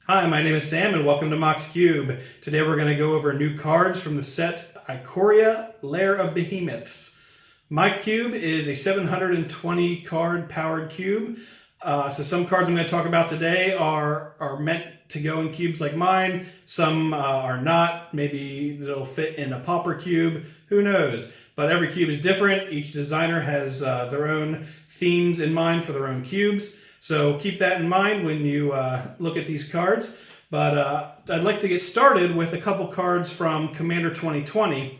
Hi, my name is Sam and welcome to Mox Cube. Today we're going to go over new cards from the set Ikoria, Lair of Behemoths. My cube is a 720 card powered cube. So some cards I'm going to talk about today are meant to go in cubes like mine. Some are not. Maybe they'll fit in a pauper cube. Who knows? But every cube is different. Each designer has their own themes in mind for their own cubes. So keep that in mind when you look at these cards. But I'd like to get started with a couple cards from Commander 2020.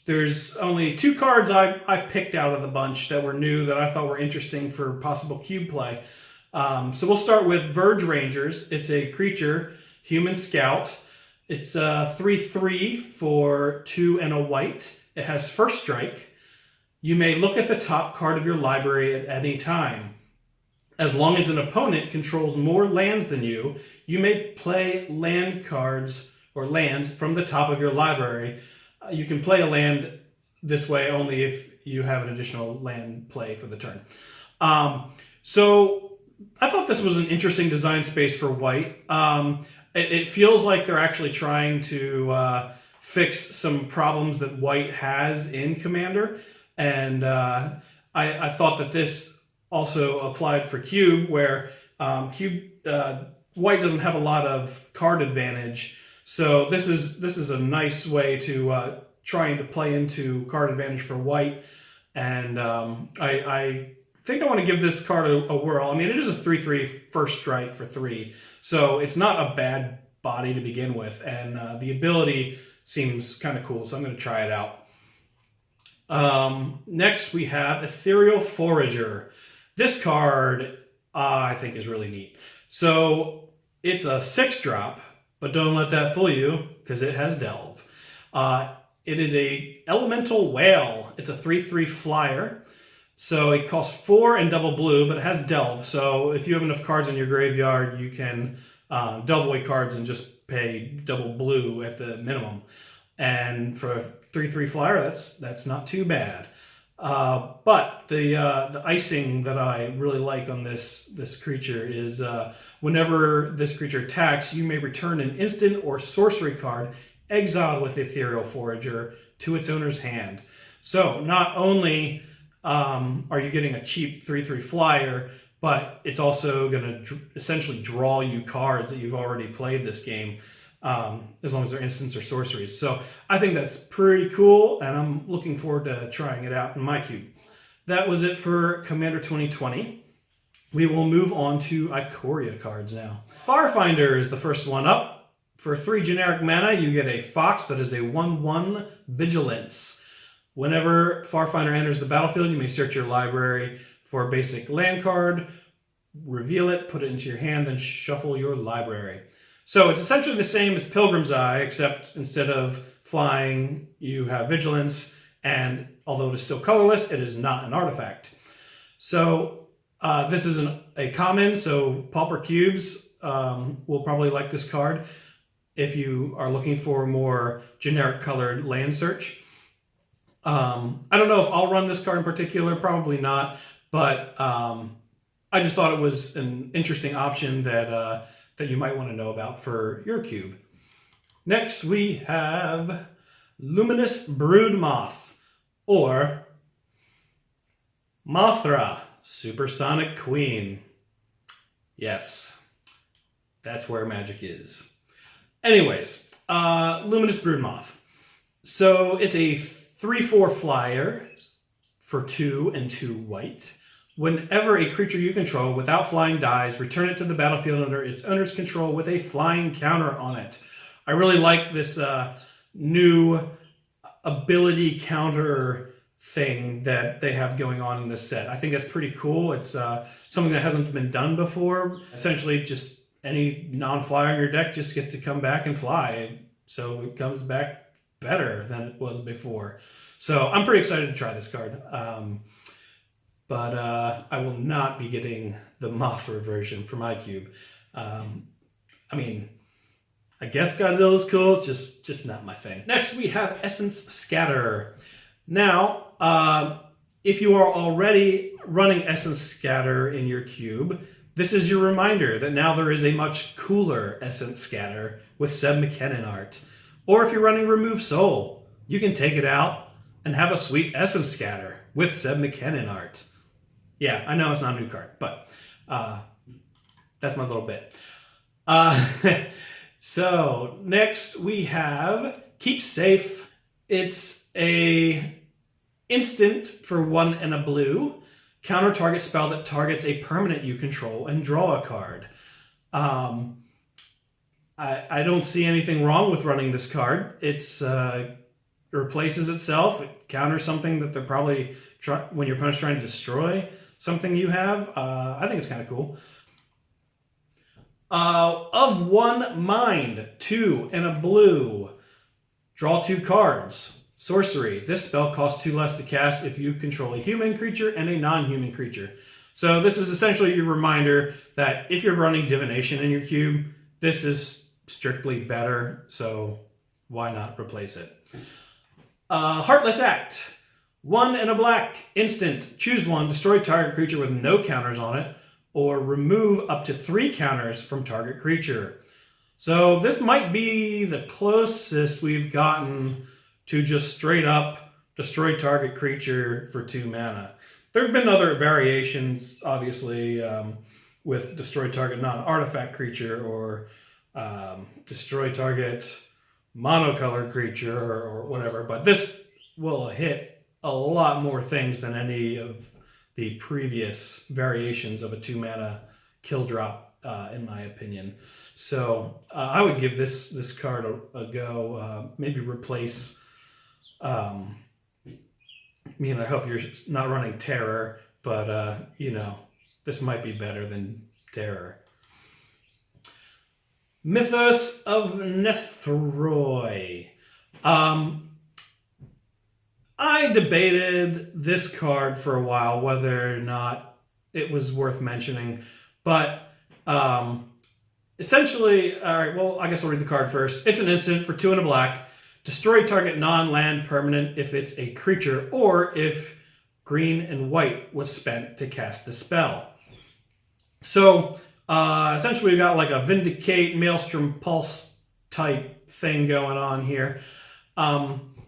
There's only two cards I picked out of the bunch that were new that I thought were interesting for possible cube play. So we'll start with Virge Rangers. It's a creature, human scout. It's 3/3 for 2 and a white. It has first strike. You may look at the top card of your library at any time. As long as an opponent controls more lands than you, you may play land cards or lands from the top of your library. You can play a land this way only if you have an additional land play for the turn. So I thought this was an interesting design space for white. It feels like they're actually trying to fix some problems that white has in Commander. And I thought that this also applied for cube, where white doesn't have a lot of card advantage. So this is a nice way to trying to play into card advantage for white. And I think I want to give this card a whirl. I mean, it is a 3/3 first strike for 3, so it's not a bad body to begin with, and the ability seems kind of cool, so I'm going to try it out. Next, we have Ethereal Forager. This card I think is really neat. So it's a 6-drop, but don't let that fool you because it has Delve. It is a Elemental Whale. It's a 3/3 flyer. So it costs 4 and double blue, but it has Delve. So if you have enough cards in your graveyard, you can delve away cards and just pay double blue at the minimum. And for a 3/3 flyer, that's not too bad. But the icing that I really like on this creature is whenever this creature attacks, you may return an instant or sorcery card exiled with Ethereal Forager to its owner's hand. So not only are you getting a cheap 3/3 flyer, but it's also going to essentially draw you cards that you've already played this game, as long as they're instants or sorceries. So I think that's pretty cool, and I'm looking forward to trying it out in my cube. That was it for Commander 2020. We will move on to Ikoria cards now. Firefinder is the first one up. For 3 generic mana, you get a Fox that is a 1/1 Vigilance. Whenever Firefinder enters the battlefield, you may search your library for a basic land card, reveal it, put it into your hand, and shuffle your library. So it's essentially the same as Pilgrim's Eye, except instead of flying, you have Vigilance, and although it is still colorless, it is not an artifact. So this is a common, so Pauper Cubes will probably like this card if you are looking for a more generic colored land search. I don't know if I'll run this card in particular, probably not, but I just thought it was an interesting option that you might want to know about for your cube. Next, we have Luminous Brood Moth, or Mothra, Supersonic Queen. Yes, that's where magic is. Anyways, Luminous Brood Moth. So it's a 3/4 flyer for 2 and 2 white. Whenever a creature you control without flying dies, return it to the battlefield under its owner's control with a flying counter on it. I really like this new ability counter thing that they have going on in this set. I think that's pretty cool. It's something that hasn't been done before. Essentially, just any non-flyer in your deck just gets to come back and fly. So it comes back better than it was before. So I'm pretty excited to try this card. But I will not be getting the Mothra version for my cube. I mean, I guess Godzilla's cool, it's just not my thing. Next, we have Essence Scatter. Now, if you are already running Essence Scatter in your cube, This is your reminder that now there is a much cooler Essence Scatter with Seb McKinnon art. Or if you're running Remove Soul, you can take it out and have a sweet Essence Scatter with Seb McKinnon art. Yeah, I know it's not a new card, but that's my little bit. So next we have Keep Safe. It's a instant for 1 and a blue. Counter target spell that targets a permanent you control and draw a card. I don't see anything wrong with running this card. It's replaces itself. It counters something that they're probably when your opponent's trying to destroy something you have. I think it's kind of cool. Of 1 mind, 2 and a blue. Draw 2 cards. Sorcery. This spell costs 2 less to cast if you control a human creature and a non-human creature. So this is essentially your reminder that if you're running Divination in your cube, this is strictly better, so why not replace it? Heartless Act. 1 and a black. Instant. Choose 1. Destroy target creature with no counters on it, or remove up to 3 counters from target creature. So this might be the closest we've gotten to just straight up destroy target creature for 2 mana. There have been other variations, obviously, with destroy target non-artifact creature or destroy target monocolored creature or whatever, but this will hit a lot more things than any of the previous variations of a 2 mana kill drop, in my opinion. So I would give this card a go. Maybe replace. I hope you're not running Terror, but this might be better than Terror. Mythos of Nethroi. I debated this card for a while, whether or not it was worth mentioning, but essentially, all right, well, I guess I'll read the card first. It's an instant for 2 and a black. Destroy target non-land permanent if it's a creature, or if green and white was spent to cast the spell. So, essentially we've got like a Vindicate, Maelstrom, Pulse type thing going on here.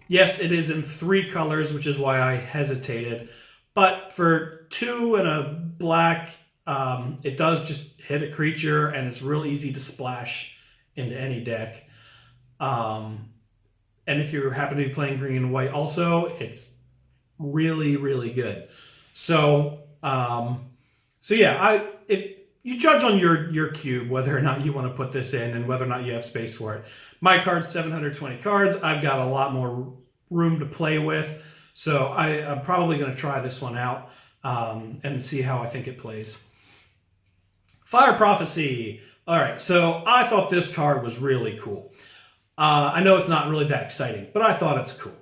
Yes, it is in 3 colors, which is why I hesitated. But for 2 and a black, it does just hit a creature, and it's real easy to splash into any deck. And if you happen to be playing green and white also, it's really, really good. So, yeah, you judge on your cube whether or not you want to put this in and whether or not you have space for it. My card's 720 cards. I've got a lot more room to play with, so I'm probably going to try this one out and see how I think it plays. Fire Prophecy. All right, so I thought this card was really cool. I know it's not really that exciting, but I thought it's cool.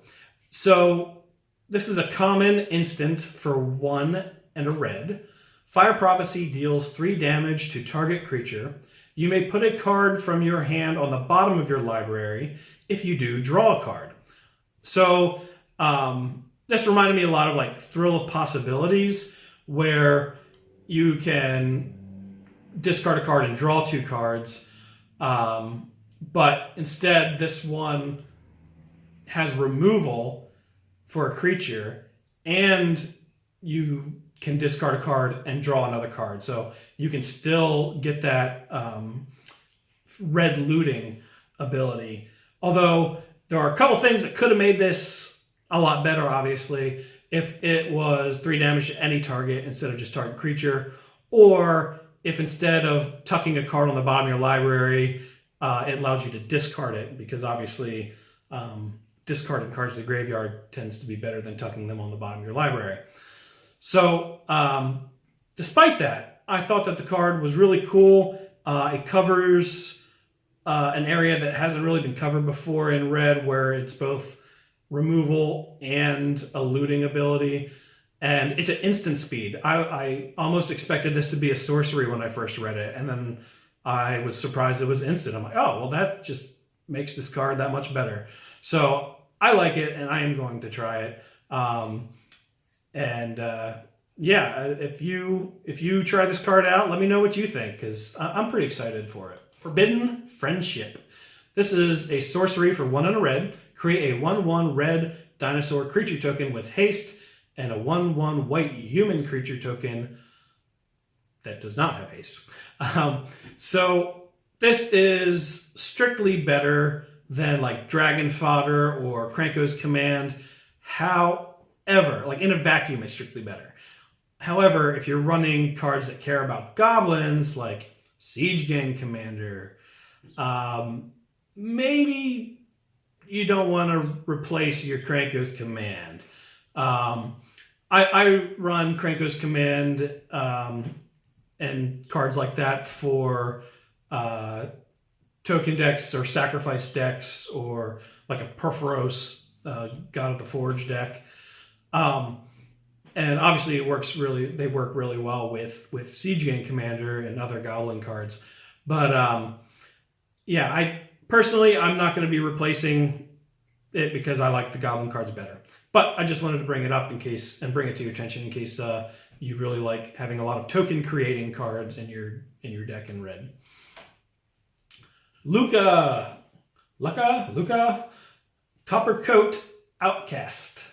So this is a common instant for 1 and a red. Fire Prophecy deals 3 damage to target creature. You may put a card from your hand on the bottom of your library. If you do, draw a card. So this reminded me a lot of like Thrill of Possibilities, where you can discard a card and draw 2 cards. But instead, this one has removal for a creature, and you can discard a card and draw another card. So you can still get that red looting ability. Although there are a couple things that could have made this a lot better, obviously, if it was 3 damage to any target instead of just target creature, or if instead of tucking a card on the bottom of your library, it allows you to discard it, because obviously discarding cards to the graveyard tends to be better than tucking them on the bottom of your library. So despite that, I thought that the card was really cool. It covers an area that hasn't really been covered before in red, where it's both removal and a looting ability. And it's an instant speed. I almost expected this to be a sorcery when I first read it, and then I was surprised it was instant. I'm like, oh, well, that just makes this card that much better. So I like it, and I am going to try it. And yeah, if you try this card out, let me know what you think, because I'm pretty excited for it. Forbidden Friendship. This is a sorcery for 1 and a red. Create a 1/1 red dinosaur creature token with haste, and a 1/1 white human creature token that does not have haste. So this is strictly better than like Dragon Fodder or Kranko's Command. However, like in a vacuum, it's strictly better. However, if you're running cards that care about goblins, like Siege Gang Commander, maybe you don't want to replace your Kranko's Command. I run Kranko's Command and cards like that for token decks or sacrifice decks, or like a Perforos God of the Forge deck. And obviously they work really well with Siege Gang Commander and other Goblin cards. But yeah, I'm not going to be replacing it because I like the Goblin cards better. But I just wanted to bring it up and bring it to your attention in case you really like having a lot of token creating cards in your deck in red. Luca, Copper Coat Outcast.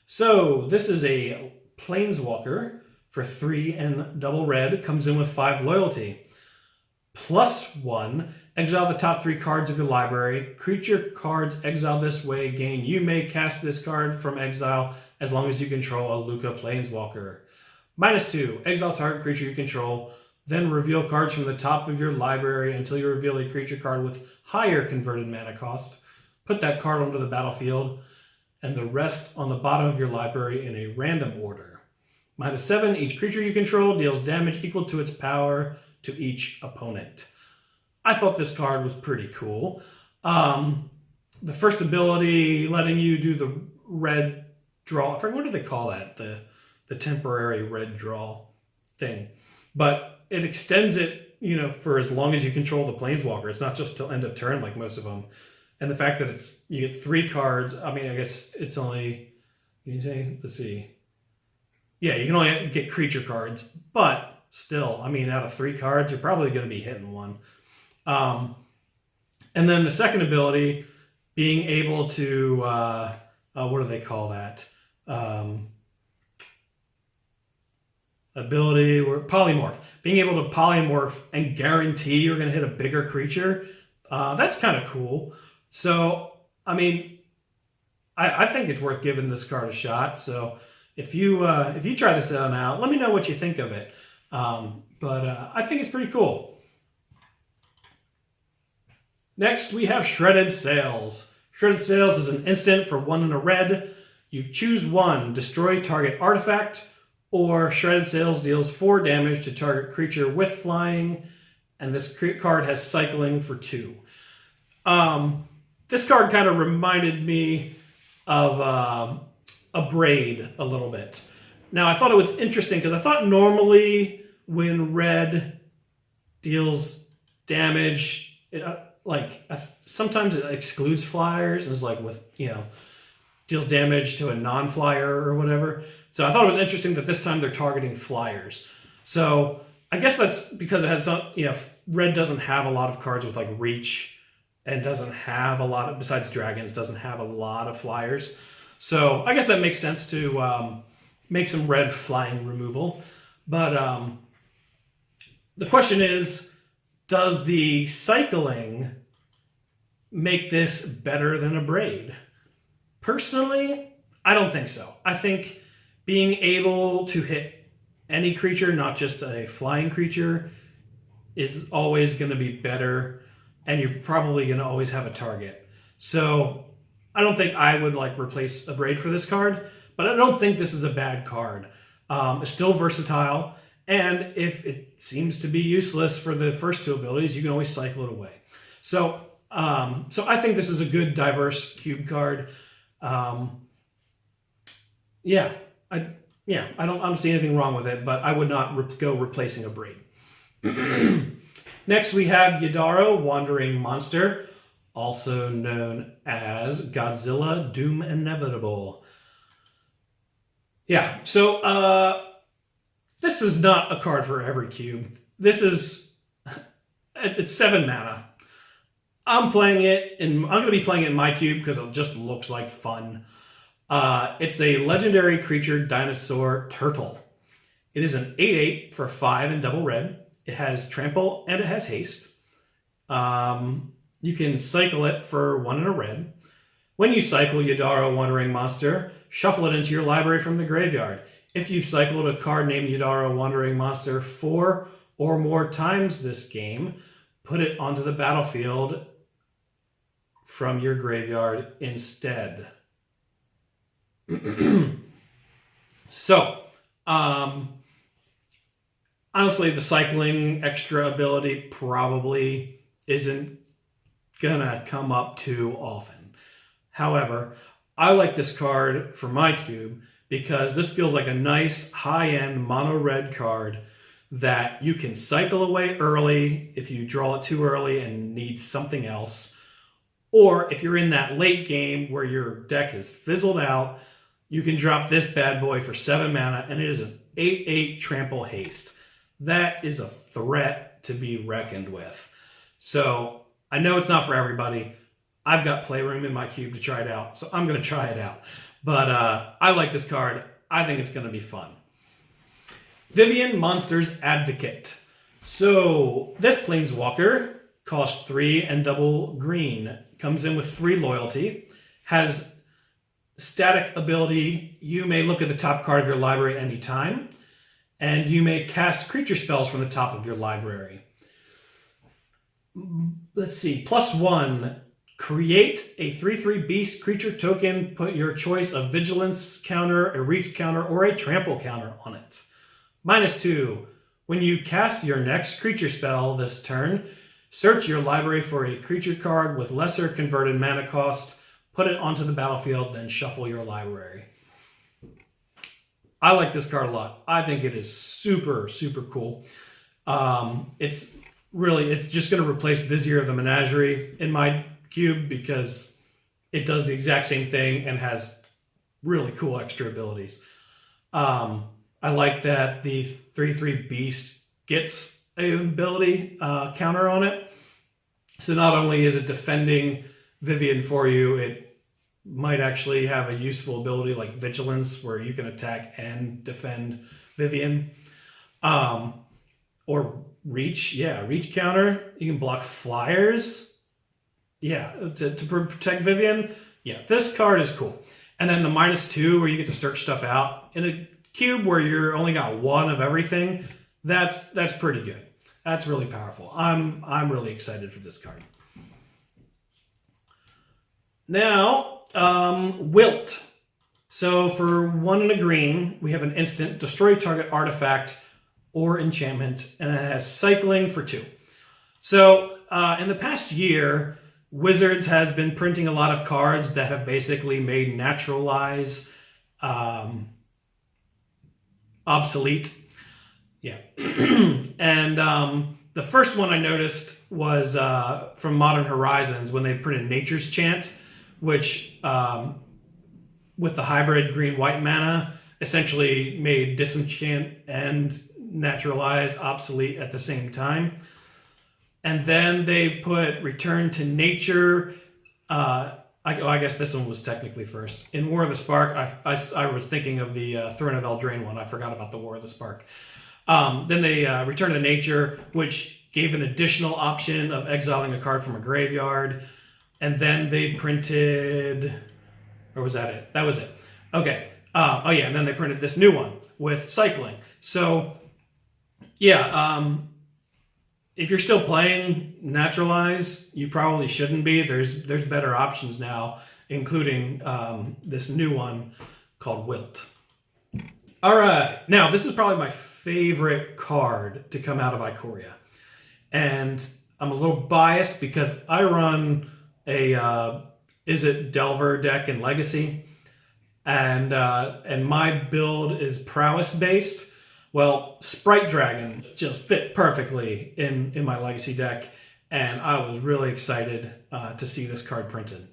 So this is a Planeswalker for 3 and double red. Comes in with 5 loyalty. +1, exile the top 3 cards of your library. Creature cards exiled this way gain. You may cast this card from exile as long as you control a Luca Planeswalker. -2, exile target creature you control. Then reveal cards from the top of your library until you reveal a creature card with higher converted mana cost. Put that card onto the battlefield, and the rest on the bottom of your library in a random order. -7, each creature you control deals damage equal to its power to each opponent. I thought this card was pretty cool. The first ability, letting you do the red draw. I forget, what do they call that? The temporary red draw thing. But it extends it, for as long as you control the Planeswalker. It's not just till end of turn like most of them. And the fact that you get 3 cards, I guess it's only, let's see. Yeah, you can only get creature cards, but still, out of 3 cards, you're probably going to be hitting one. And then the second ability, being able to, what do they call that? Ability or polymorph. Being able to polymorph and guarantee you're going to hit a bigger creature. That's kind of cool. So, I think it's worth giving this card a shot. So if you try this one out, let me know what you think of it. But I think it's pretty cool. Next, we have Shredded Sails. Shredded Sails is an instant for 1 and a red. You choose 1, destroy target artifact, or Shredded Sails deals 4 damage to target creature with flying, and this card has cycling for 2. This card kind of reminded me of a Braid a little bit. Now, I thought it was interesting because I thought normally when red deals damage, sometimes it excludes flyers. It's like deals damage to a non-flyer or whatever. So I thought it was interesting that this time they're targeting flyers. So I guess that's because it has some, red doesn't have a lot of cards with like reach, and doesn't have a lot of, besides dragons, doesn't have a lot of flyers. So I guess that makes sense to make some red flying removal. But the question is, does the cycling make this better than a Braid? Personally, I don't think so. I think being able to hit any creature, not just a flying creature, is always going to be better, and you're probably going to always have a target. So I don't think I would replace a Braid for this card, but I don't think this is a bad card. It's still versatile, and if it seems to be useless for the first 2 abilities, you can always cycle it away. So I think this is a good diverse cube card. I don't see anything wrong with it, but I would not go replacing a Braid. Next, we have Yadaro, Wandering Monster, also known as Godzilla Doom Inevitable. Yeah, so This is not a card for every cube. It's 7 mana. I'm playing it, and I'm going to be playing it in my cube because it just looks like fun. It's a legendary creature, Dinosaur Turtle. It is an 8/8 for 5 and double red. It has trample and it has haste. You can cycle it for 1 and a red. When you cycle Yadaro Wandering Monster, shuffle it into your library from the graveyard. If you've cycled a card named Yadaro Wandering Monster 4 or more times this game, put it onto the battlefield from your graveyard instead. So, honestly, the cycling extra ability probably isn't gonna come up too often. However, I like this card for my cube because this feels like a nice high-end mono red card that you can cycle away early if you draw it too early and need something else. Or if you're in that late game where your deck is fizzled out, you can drop this bad boy for 7 mana, and it is an 8/8 trample haste. That is a threat to be reckoned with. So I know it's not for everybody. I've got playroom in my cube to try it out, so I'm going to try it out. But I like this card. I think it's going to be fun. Vivian, Monsters Advocate. So this Planeswalker costs 3 and double green. Comes in with 3 loyalty. Has static ability. You may look at the top card of your library at any time. And you may cast creature spells from the top of your library. Let's see. +1. Create a 3/3 beast creature token. Put your choice of vigilance counter, a reach counter, or a trample counter on it. -2. When you cast your next creature spell this turn, search your library for a creature card with lesser converted mana cost, put it onto the battlefield, then shuffle your library. I like this card a lot. I think it is super, super cool. It's just going to replace Vizier of the Menagerie in my cube because it does the exact same thing and has really cool extra abilities. I like that the 3/3 beast gets an ability counter on it. So not only is it defending Vivian for you, it might actually have a useful ability like Vigilance where you can attack and defend Vivian. Or Reach. Yeah, Reach counter. You can block flyers. Yeah, to protect Vivian. Yeah, this card is cool. And then the -2 where you get to search stuff out. In a cube where you're only got 1 of everything, that's pretty good. That's really powerful. I'm really excited for this card. Now, Wilt. So for 1 and a green, we have an instant, destroy target artifact or enchantment, and it has cycling for 2. So in the past year, Wizards has been printing a lot of cards that have basically made Naturalize obsolete. Yeah. And the first one I noticed was from Modern Horizons when they printed Nature's Chant, which with the hybrid green-white mana essentially made Disenchant and Naturalize obsolete at the same time. And then they put Return to Nature. I guess this one was technically first. In War of the Spark, I was thinking of the Throne of Eldraine one. I forgot about the War of the Spark. Then they Return to Nature, which gave an additional option of exiling a card from a graveyard. And then they printed... Or was that it? That was it. Okay. Oh, yeah. And then they printed this new one with cycling. So, yeah. If you're still playing Naturalize, you probably shouldn't be. There's better options now, including this new one called Wilt. All right. Now, this is probably my favorite card to come out of Ikoria. And I'm a little biased because I run a Is It Delver deck in Legacy. And my build is prowess based. Well, Sprite Dragon just fit perfectly in my Legacy deck, and I was really excited to see this card printed.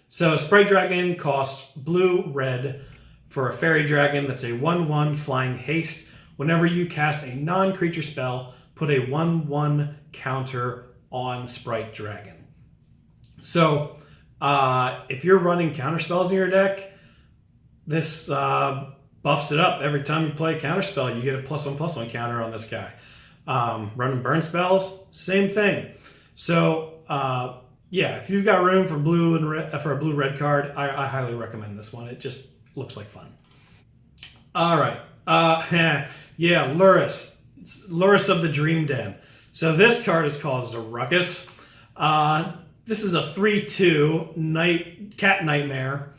So Sprite Dragon costs blue-red for a fairy dragon that's a 1/1 flying haste. Whenever you cast a non-creature spell, put a 1/1 counter on Sprite Dragon. So if you're running counter spells in your deck, this buffs it up. Every time you play a counter spell, you get a +1/+1 counter on this guy. Running burn spells, same thing. So yeah, if you've got room for blue and red, for a blue-red card, I highly recommend this one. It just looks like fun. All right. Yeah, Loras. Loras of the Dream Den. So this card is called a Ruckus. This is a 3/2 Cat Nightmare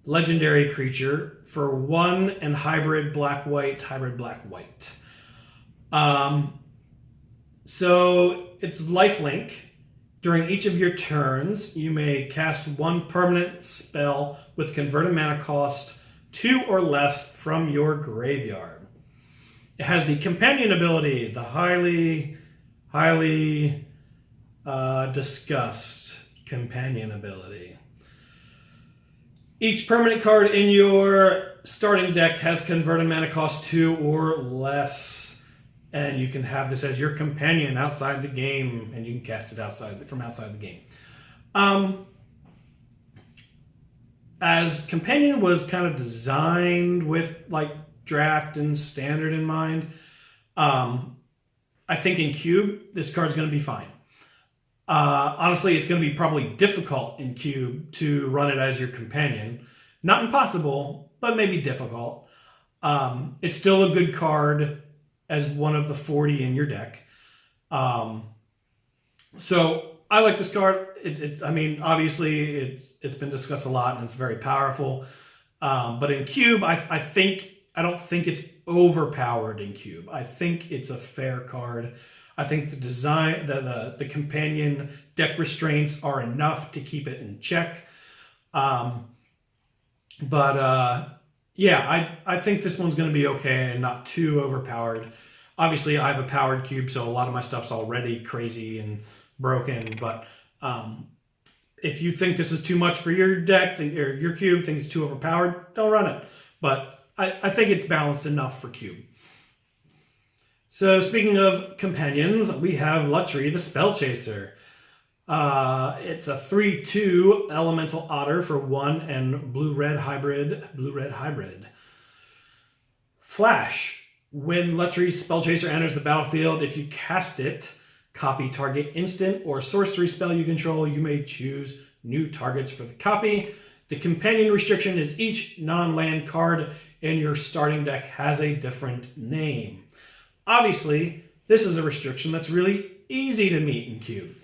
legendary creature for 1 and hybrid black-white, hybrid black-white. So it's lifelink. During each of your turns, you may cast 1 permanent spell with converted mana cost 2 or less from your graveyard. It has the companion ability, the highly discussed companion ability. Each permanent card in your starting deck has converted mana cost 2 or less, and you can have this as your companion outside the game, and you can cast it from outside the game. As companion was kind of designed with like draft and standard in mind, I think in Cube this card's going to be fine. Honestly, it's going to be probably difficult in Cube to run it as your companion. Not impossible, but maybe difficult. It's still a good card as one of the 40 in your deck. So I like this card. I mean, obviously it's been discussed a lot and it's very powerful. But in Cube, I don't think it's overpowered in Cube. I think it's a fair card. I think the design, the companion deck restraints are enough to keep it in check. Yeah, I think this one's going to be okay and not too overpowered. Obviously, I have a powered cube, so a lot of my stuff's already crazy and broken. But if you think this is too much for your deck, or your cube, think it's too overpowered, don't run it. But I think it's balanced enough for cube. So speaking of companions, we have Lutri, the Spell Chaser. It's a 3/2 elemental otter for 1 and blue-red hybrid. Flash. When Lutri's Spell Chaser enters the battlefield, if you cast it, copy target instant or sorcery spell you control, you may choose new targets for the copy. The companion restriction is each non-land card in your starting deck has a different name. Obviously, this is a restriction that's really easy to meet in Cube.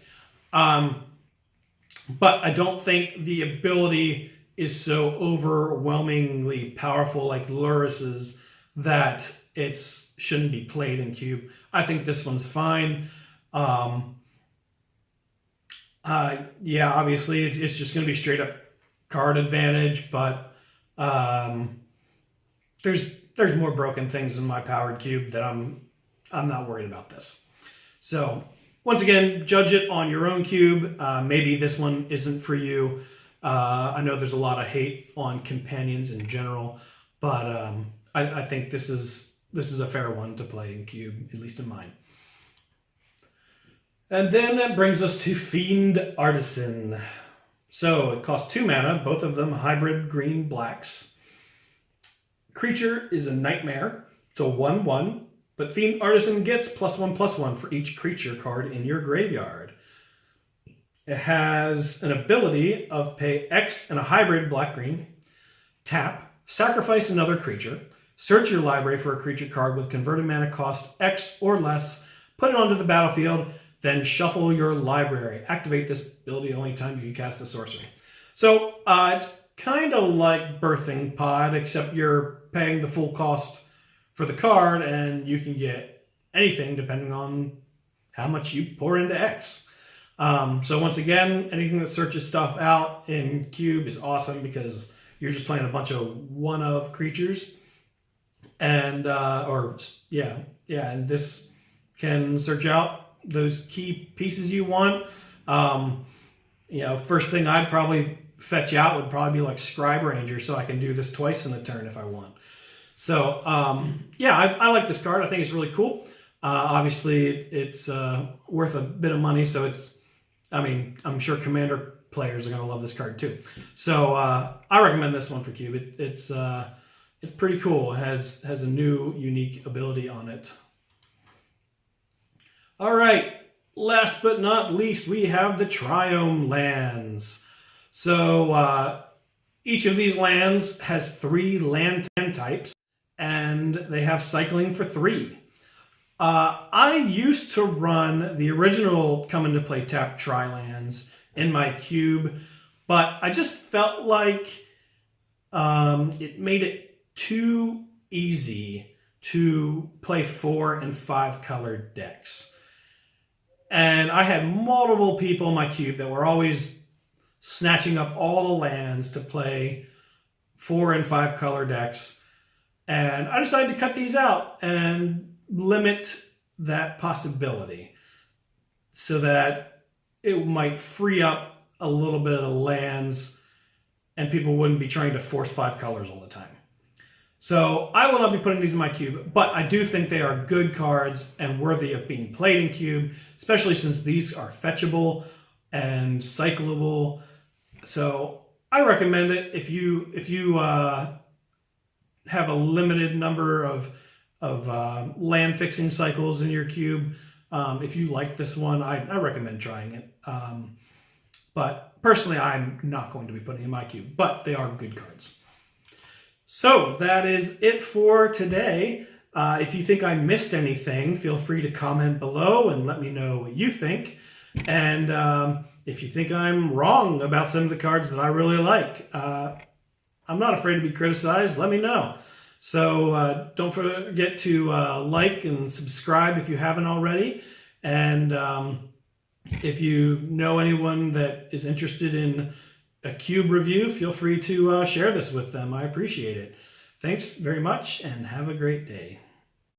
But I don't think the ability is so overwhelmingly powerful like Loras's that it shouldn't be played in Cube. I think this one's fine. Yeah, obviously it's just going to be straight up card advantage, but there's more broken things in my powered cube that I'm not worried about this. So once again, judge it on your own cube. Maybe this one isn't for you. I know there's a lot of hate on companions in general, but I think this is a fair one to play in cube, at least in mine. And then that brings us to Fiend Artisan. So it costs 2 mana, both of them hybrid green blacks. Creature is a nightmare, so 1/1, but Fiend Artisan gets +1/+1 for each creature card in your graveyard. It has an ability of pay X and a hybrid black-green, tap, sacrifice another creature, search your library for a creature card with converted mana cost X or less, put it onto the battlefield, then shuffle your library. Activate this ability only time you cast a sorcery. So it's kind of like Birthing Pod, except you're paying the full cost for the card, and you can get anything depending on how much you pour into X. So once again, anything that searches stuff out in Cube is awesome because you're just playing a bunch of one-of creatures. And, and this can search out those key pieces you want. First thing I'd probably fetch out would probably be like Scribe Ranger, so I can do this twice in a turn if I want. So yeah, I like this card. I think it's really cool. Obviously, it's worth a bit of money, so I mean, I'm sure Commander players are going to love this card too. So I recommend this one for Cube. It's pretty cool. It has a new unique ability on it. All right, last but not least, we have the Triome lands. So each of these lands has 3 land types, and they have cycling for 3. I used to run the original come into play tap tri-lands in my cube, but I just felt like it made it too easy to play 4 and 5 colored decks. And I had multiple people in my cube that were always snatching up all the lands to play 4 and 5 color decks. And I decided to cut these out and limit that possibility so that it might free up a little bit of the lands and people wouldn't be trying to force 5 colors all the time. So I will not be putting these in my cube, but I do think they are good cards and worthy of being played in cube, especially since these are fetchable and cyclable. So I recommend it if you have a limited number of land fixing cycles in your cube. If you like this one, I recommend trying it. But personally, I'm not going to be putting it in my cube, but they are good cards. So that is it for today. If you think I missed anything, feel free to comment below and let me know what you think. And if you think I'm wrong about some of the cards that I really like, I'm not afraid to be criticized. Let me know. So don't forget to like and subscribe if you haven't already. And if you know anyone that is interested in a cube review, feel free to share this with them. I appreciate it. Thanks very much and have a great day.